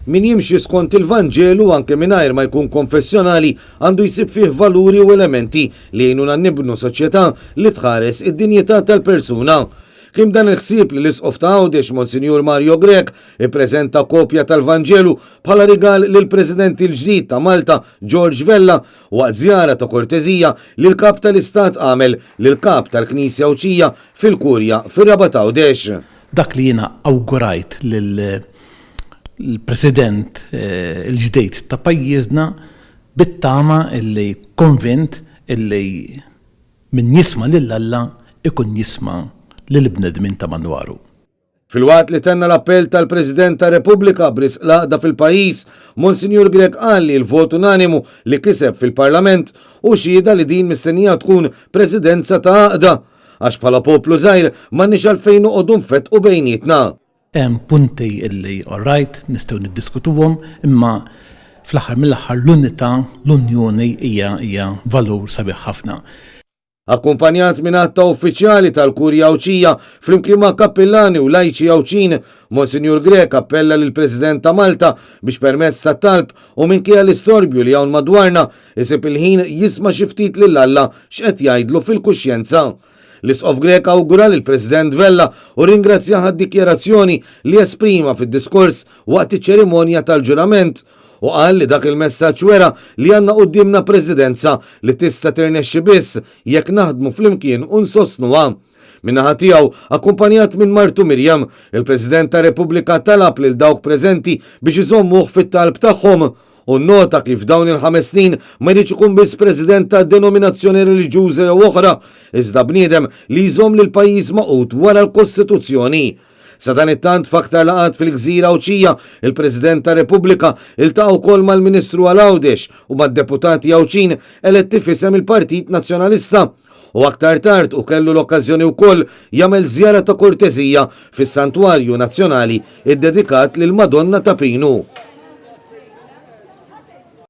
Min jimxi skont il-Vanġelu anke mingħajr ma jkun konfessjonali għandu jsib fih valuri u elementi li jgħinuna nibnu soċjetà li tħares id-dinjità tal-persuna. Kien dan il-ħsieb li l-Isqof ta' Għawdex Monsinjur Mario Grech ippreżenta kopja tal-Vanġelu bħala rigal lill-President il-ġdid ta' Malta George Vella waqt żjara ta' korteżija li l-Kap tal-Istat għamel lill-Kap tal-Knisja Ewċija fil-Kurja fir-Rabat Għawdex. Dak li jiena awgurajt lill-President il-ġdid ta' pajjiżna bit-tama illi konvint illi min jisma' lill-Alla ikun jisma' lill-bnedmin ta' manwaru. Fil-waqt li tenna l-appell tal-President ta' Repubblika b'risq laqda fil-pajjiż, Monsinjur Grech qal li l-vot unanimu li kiseb fil-Parlament u xhieda li din mistennija tkun presidenza ta' għaqda għax bħala poplu żgħir m'għandniex għalfejn noqogħdu nfettqu bejnietna. Hemm punti illi orajt nistgħu niddiskutuhom imma fl-aħħar mill-aħħar l-unità, l-unjoni hija valur sabiħ ħafna. Akkumpanjat minn atta uffiċjali tal-Kurja Ewċija flimkien ma' kappellani u lajċi Ewċin, Monsinjur Grech appella lill President ta' Malta biex permezz ta' talb u minkejja l-istorbju li hawn madwarna isib il-ħin jisma' xi ftit lill-Alla x'qed jgħidlu fil-kuxjenza. L-Isqof Grech awgura lill-President Vella u ringrazzjah għad-dikjarazzjoni li esprima fid-diskors waqt iċ-ċerimonja tal-ġurament u qal li dak il-messaġġ wera li għandna qudiemna presidenza li tista' tirnexxi biss jekk naħdmu flimkien u nsostnuha. Min-naħa tiegħu, akkumpanjat minn Martu Mirjam, il-President ta' Repubblika talab lil dawk preżenti biex iżommuh fit-talb tagħhom u nnota kif dawn il-5 snin ma jridx ikun biss President ta' denominazzjoni reliġjuża jew oħra, iżda bniedem li jżomm lil pajjiż maqut wara l-Kostituzzjoni. Sa dan it-tant f'aktar laqat fil-Gżira Ewċija, il-President ta' Repubblika iltaqa' wkoll mal-Ministru għal Għawdex u mad-deputati Ewċin eletti f'isem il-Partit Nazzjonalista. U aktar tard u kellu l-okkażjoni wkoll jagħmel żjara ta' korteżija fis-Santwarju Nazzjonali iddedikat lil Madonna ta' Pinu.